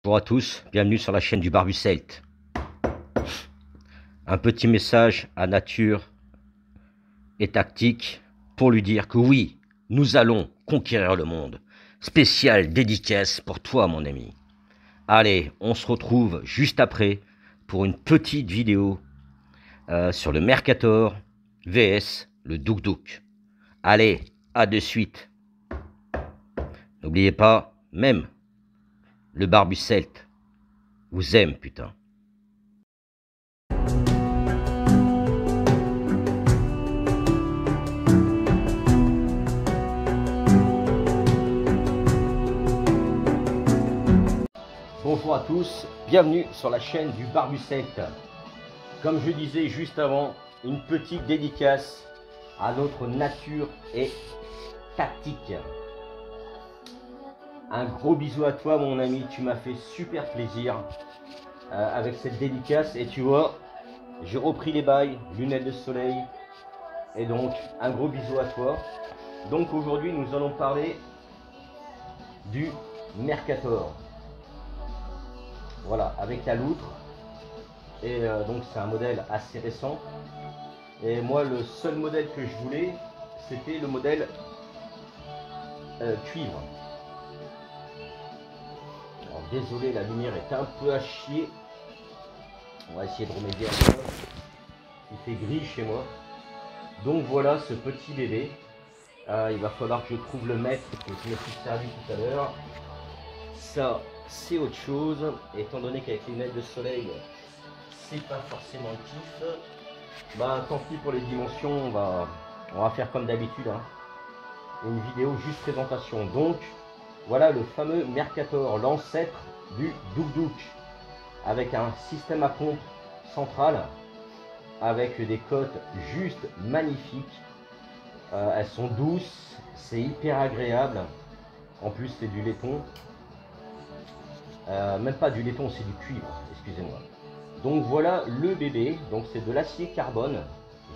Bonjour à tous, bienvenue sur la chaîne du Barbu Celte. Un petit message à Nature et Tactique pour lui dire que oui, nous allons conquérir le monde. Spécial dédicace pour toi mon ami. Allez, on se retrouve juste après pour une petite vidéo sur le Mercator vs le Douk Douk. Allez, à de suite. N'oubliez pas, même le Barbu Celte vous aime, putain. Bonjour à tous, bienvenue sur la chaîne du Barbu Celte. Comme je disais juste avant, une petite dédicace à notre Nature et Tactique. Un gros bisou à toi mon ami, tu m'as fait super plaisir avec cette dédicace. Et tu vois, j'ai repris les bails, lunettes de soleil. Et donc, un gros bisou à toi. Donc aujourd'hui, nous allons parler du Mercator. Voilà, avec la loutre. Et donc c'est un modèle assez récent. Et moi le seul modèle que je voulais, c'était le modèle cuivre. Alors désolé, la lumière est un peu à chier. On va essayer de remédier à ça. Il fait gris chez moi. Donc voilà ce petit bébé. Il va falloir que je trouve le maître que je me suis servi tout à l'heure. Ça c'est autre chose. Étant donné qu'avec les lunettes de soleil, c'est pas forcément le kiff. Bah tant pis pour les dimensions, on va faire comme d'habitude, hein. Une vidéo juste présentation. Donc voilà le fameux Mercator, l'ancêtre du Douk Douk, avec un système à pompe central, avec des cotes juste magnifiques. Elles sont douces, c'est hyper agréable. En plus c'est du laiton. Même pas du laiton, c'est du cuivre, excusez-moi. Donc voilà le bébé, donc c'est de l'acier carbone.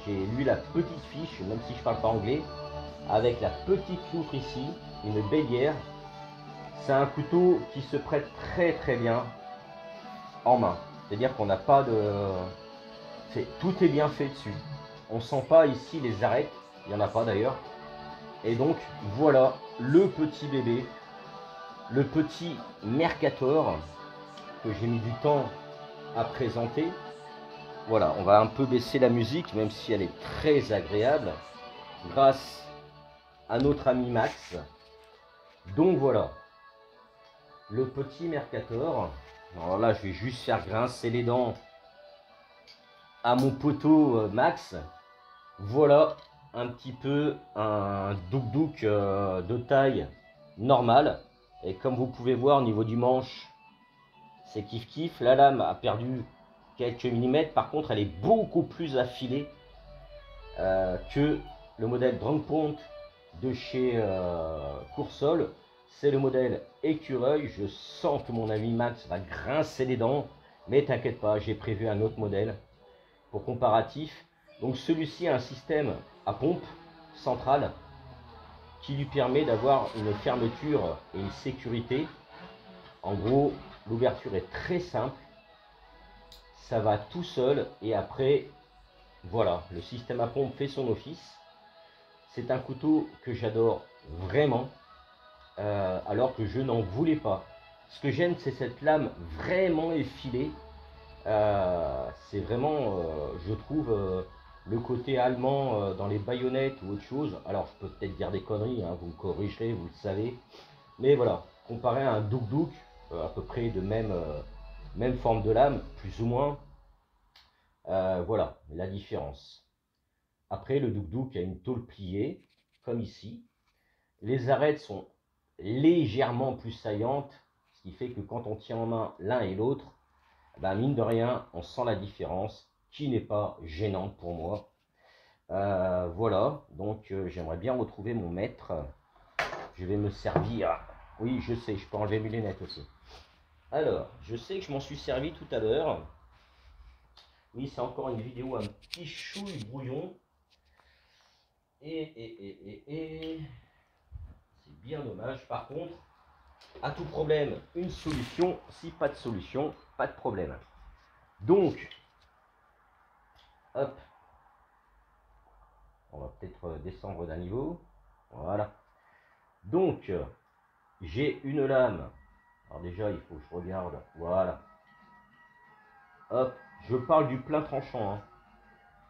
J'ai lu la petite fiche, même si je parle pas anglais, avec la petite loutre ici, une bélière. C'est un couteau qui se prête très bien en main. C'est-à-dire qu'on n'a pas de... Tout est bien fait dessus. On sent pas ici les arêtes, il n'y en a pas d'ailleurs. Et donc voilà le petit bébé, le petit Mercator que j'ai mis du temps à présenter. Voilà, on va un peu baisser la musique, même si elle est très agréable, grâce à notre ami Max. Donc voilà, le petit Mercator. Alors là, je vais juste faire grincer les dents à mon poteau Max. Voilà un petit peu un Douk Douk de taille normale. Et comme vous pouvez voir au niveau du manche, c'est kiff kiff. La lame a perdu quelques millimètres. Par contre, elle est beaucoup plus affilée que le modèle Drunk Point de chez Coursol. C'est le modèle écureuil. Je sens que mon ami Max va grincer les dents. Mais t'inquiète pas, j'ai prévu un autre modèle pour comparatif. Donc celui-ci a un système à pompe centrale qui lui permet d'avoir une fermeture et une sécurité. En gros, l'ouverture est très simple. Ça va tout seul et après, voilà, le système à pompe fait son office. C'est un couteau que j'adore vraiment, alors que je n'en voulais pas. Ce que j'aime, c'est cette lame vraiment effilée. C'est vraiment, je trouve, le côté allemand dans les baïonnettes ou autre chose. Alors, je peux peut-être dire des conneries, hein, vous me corrigerez, vous le savez. Mais voilà, comparé à un Douk Douk, à peu près de même forme de lame, plus ou moins, voilà la différence. Après, le Douk Douk a une tôle pliée, comme ici. Les arêtes sont légèrement plus saillantes, ce qui fait que quand on tient en main l'un et l'autre, ben mine de rien, on sent la différence, qui n'est pas gênante pour moi. Voilà, donc j'aimerais bien retrouver mon maître. Je vais me servir. Oui, je sais, je peux enlever mes lunettes aussi. Alors, je sais que je m'en suis servi tout à l'heure. Oui, c'est encore une vidéo un petit chouille brouillon. Et c'est bien dommage. Par contre, à tout problème, une solution. Si pas de solution, pas de problème. Donc, hop, on va peut-être descendre d'un niveau. Voilà. Donc, j'ai une lame. Alors déjà, il faut que je regarde. Voilà. Hop, je parle du plein tranchant. Hein.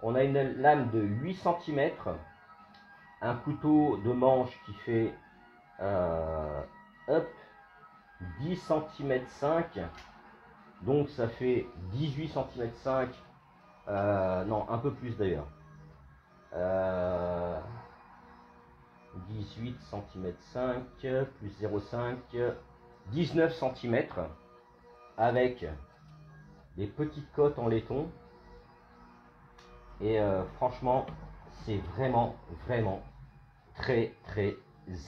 On a une lame de 8 cm. Un couteau de manche qui fait hop, 10 cm 5. Donc ça fait 18 cm 5. Non, un peu plus d'ailleurs. 18 cm 5 plus 0,5, 19 cm avec des petites côtes en laiton. Et franchement, c'est vraiment très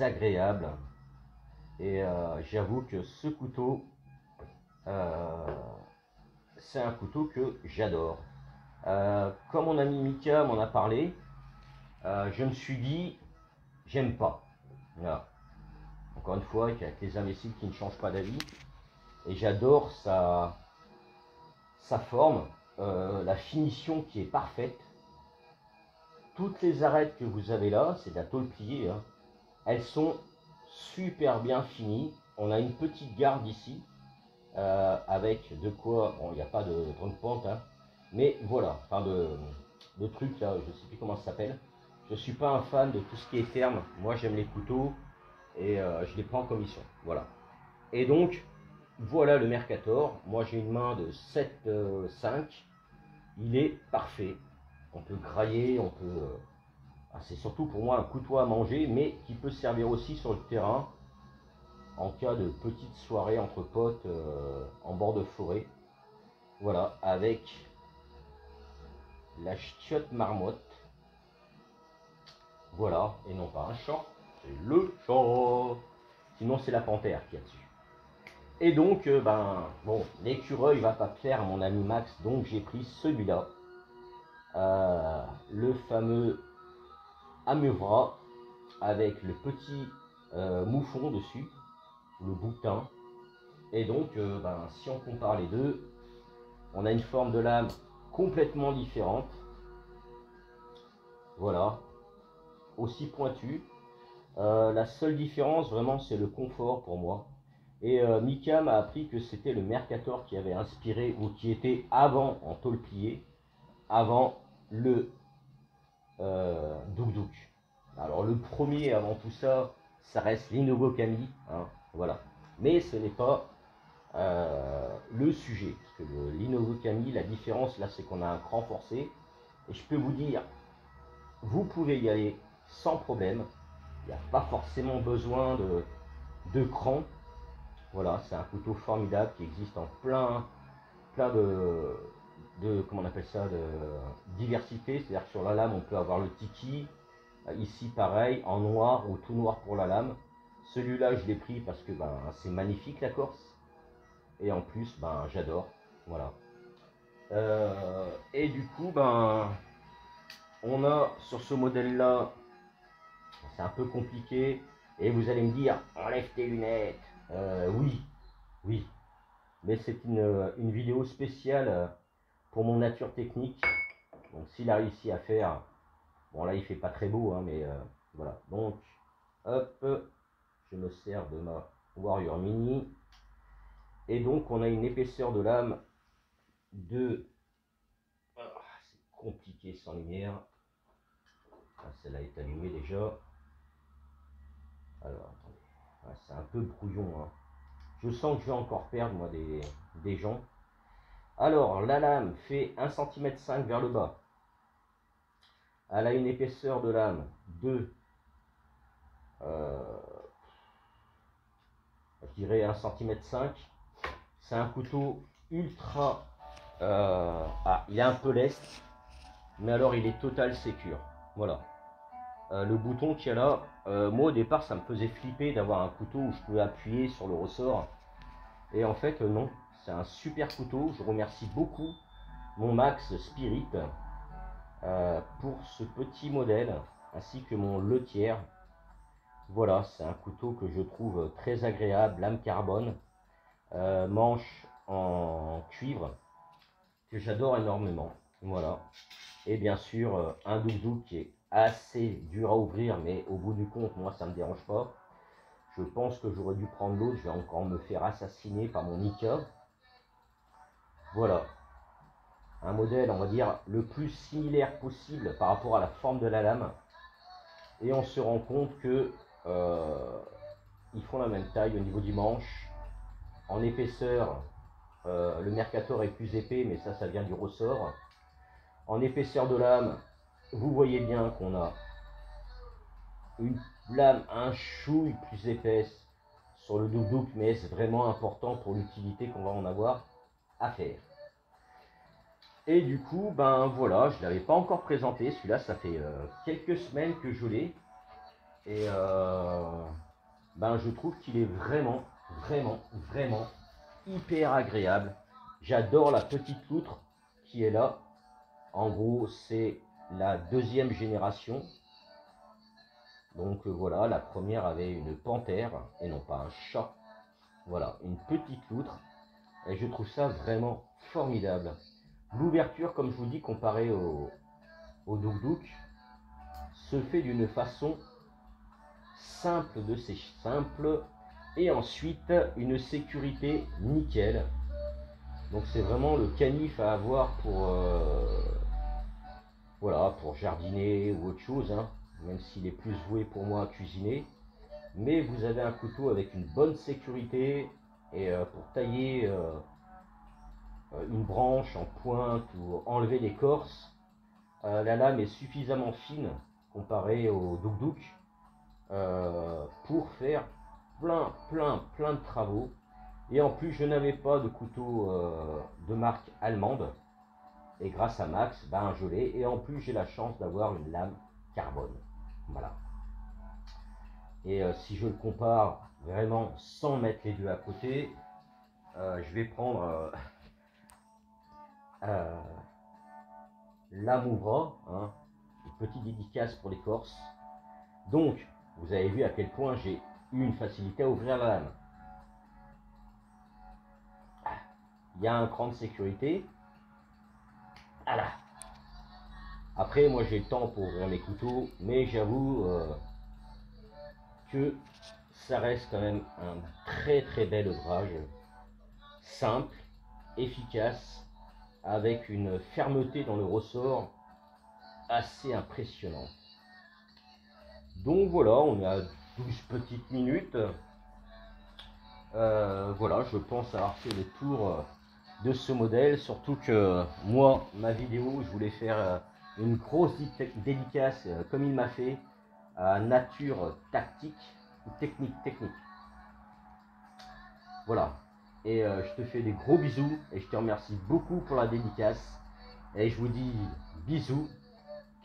agréable. Et j'avoue que ce couteau, c'est un couteau que j'adore. Comme mon ami Mika m'en a parlé, je me suis dit, j'aime pas. Voilà. Encore une fois, il y a que les imbéciles qui ne changent pas d'avis. Et j'adore sa forme, la finition qui est parfaite. Toutes les arêtes que vous avez là, c'est de la tôle pliée. Hein. Elles sont super bien finies. On a une petite garde ici. Avec de quoi, bon, il n'y a pas de pente, hein, mais voilà, enfin de trucs là, je sais plus comment ça s'appelle. Je suis pas un fan de tout ce qui est terme. Moi, j'aime les couteaux et je les prends comme ils sont. Voilà. Et donc, voilà le Mercator. Moi, j'ai une main de 7,5. Il est parfait. On peut grailler, on peut. C'est surtout pour moi un couteau à manger, mais qui peut servir aussi sur le terrain en cas de petite soirée entre potes en bord de forêt. Voilà, avec la chiotte marmotte. Voilà, et non pas un chat, c'est le chat. Sinon c'est la panthère qui est dessus. Et donc, bon, l'écureuil va pas plaire à mon ami Max, donc j'ai pris celui-là. Le fameux Amuvra, avec le petit moufon dessus, le boutin. Et donc, si on compare les deux, on a une forme de lame complètement différente. Voilà, aussi pointue. La seule différence, vraiment, c'est le confort pour moi. Et Mika m'a appris que c'était le Mercator qui avait inspiré, ou qui était avant en tôle pliée, avant le Duk Duk. Alors le premier avant tout ça, ça reste l'Inogo Kami, hein, voilà. Mais ce n'est pas le sujet, parce que l'Inogo Kami, la différence là, c'est qu'on a un cran forcé. Et je peux vous dire, vous pouvez y aller sans problème. Il n'y a pas forcément besoin de cran. Voilà, c'est un couteau formidable qui existe en plein comment on appelle ça, de diversité. C'est-à-dire que sur la lame, on peut avoir le tiki. Ici, pareil, en noir ou tout noir pour la lame. Celui-là, je l'ai pris parce que c'est magnifique la Corse. Et en plus, j'adore. Voilà. Et du coup, on a sur ce modèle-là, c'est un peu compliqué. Et vous allez me dire, enlève tes lunettes. Oui, oui. Mais c'est une vidéo spéciale pour mon nature technique. Donc s'il a réussi à faire, bon là il fait pas très beau, hein, mais voilà. Donc, hop, je me sers de ma Warrior Mini. Et donc on a une épaisseur de lame de... c'est compliqué sans lumière. Celle-là est allumée déjà. Alors, attendez. C'est un peu brouillon. Hein. Je sens que je vais encore perdre, moi, des gens. Alors, la lame fait 1,5 cm vers le bas. Elle a une épaisseur de lame de, je dirais 1,5 cm. C'est un couteau ultra... il est un peu leste, mais alors il est total sécure. Voilà. Le bouton qu'il y a là, moi au départ ça me faisait flipper d'avoir un couteau où je pouvais appuyer sur le ressort. Et en fait non, c'est un super couteau. Je remercie beaucoup mon Max Spirit pour ce petit modèle, ainsi que mon Le Tiers. Voilà, c'est un couteau que je trouve très agréable, lame carbone, manche en cuivre, que j'adore énormément. Voilà. Et bien sûr, un doudou qui est assez dur à ouvrir, mais au bout du compte, moi, ça ne me dérange pas. Je pense que j'aurais dû prendre l'autre, je vais encore me faire assassiner par mon Nika. Voilà, un modèle, on va dire, le plus similaire possible par rapport à la forme de la lame. Et on se rend compte que ils font la même taille au niveau du manche. En épaisseur, le Mercator est plus épais, mais ça vient du ressort. En épaisseur de lame, vous voyez bien qu'on a une lame un chouille plus épaisse sur le Douk, mais c'est vraiment important pour l'utilité qu'on va en avoir à faire. Et du coup, ben voilà, je ne l'avais pas encore présenté, celui-là, ça fait quelques semaines que je l'ai. Et ben je trouve qu'il est vraiment, vraiment, vraiment hyper agréable. J'adore la petite loutre qui est là. En gros, c'est la deuxième génération. Donc voilà, la première avait une panthère et non pas un chat. Voilà, une petite loutre. Et je trouve ça vraiment formidable. L'ouverture, comme je vous dis, comparée au Douk, se fait d'une façon simple de ces simples. Et ensuite, une sécurité nickel. Donc c'est vraiment le canif à avoir pour, voilà, pour jardiner ou autre chose, hein, même s'il est plus voué pour moi à cuisiner. Mais vous avez un couteau avec une bonne sécurité et pour tailler une branche en pointe ou enlever l'écorce, la lame est suffisamment fine comparée au Douk pour faire plein de travaux. Et en plus, je n'avais pas de couteau de marque allemande. Et grâce à Max, ben, je l'ai. Et en plus, j'ai la chance d'avoir une lame carbone. Voilà. Et si je le compare vraiment sans mettre les deux à côté, je vais prendre l'Amoura, hein, une petite dédicace pour les Corses. Donc, vous avez vu à quel point j'ai eu une facilité à ouvrir la lame. Il y a un cran de sécurité. Voilà. Après, moi j'ai le temps pour ouvrir mes couteaux, mais j'avoue que ça reste quand même un très bel ouvrage, simple, efficace, avec une fermeté dans le ressort assez impressionnante. Donc voilà, on est à 12 petites minutes. Voilà, je pense avoir fait le tour de ce modèle, surtout que moi, ma vidéo, je voulais faire une grosse dédicace, comme il m'a fait, à nature tactique ou technique. Voilà. Et je te fais des gros bisous et je te remercie beaucoup pour la dédicace. Et je vous dis bisous,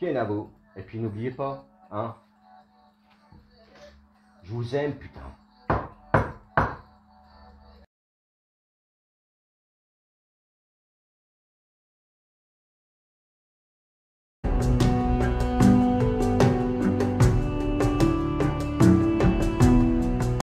Kenavo. Et puis n'oubliez pas, hein, je vous aime, putain.